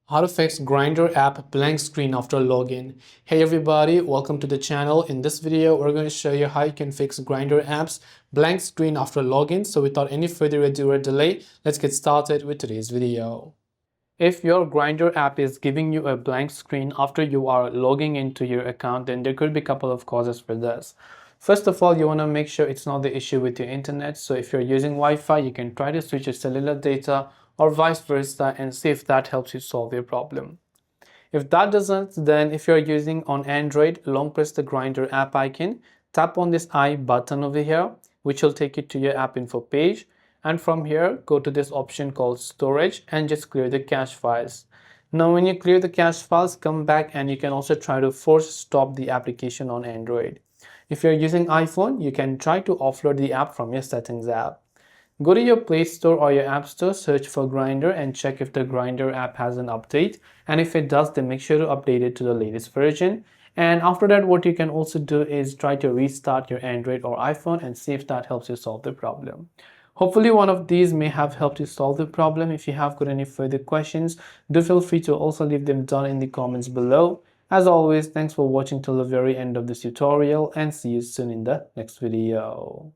How to fix Grindr app blank screen after login. Hey everybody, welcome to the channel. In this video, we're going to show you how you can fix Grindr app's blank screen after login. So without any further ado or delay, let's get started with today's video. If your Grindr app is giving you a blank screen after you are logging into your account, then there could be a couple of causes for this. First of all, you want to make sure it's not the issue with your internet. So if you're using Wi-Fi, you can try to switch your cellular data or vice versa and see if that helps you solve your problem. If that doesn't, then if you're using on Android, long press the Grindr app icon, tap on this I button over here, which will take you to your app info page. And from here, go to this option called storage and just clear the cache files. Now, when you clear the cache files, come back and you can also try to force stop the application on Android. If you're using iPhone, you can try to offload the app from your settings app. Go to your Play Store or your App Store, search for Grindr and check if the Grindr app has an update. And if it does, then make sure to update it to the latest version. And after that, what you can also do is try to restart your Android or iPhone and see if that helps you solve the problem. Hopefully one of these may have helped you solve the problem. If you have got any further questions, do feel free to also leave them down in the comments below. As always, thanks for watching till the very end of this tutorial and see you soon in the next video.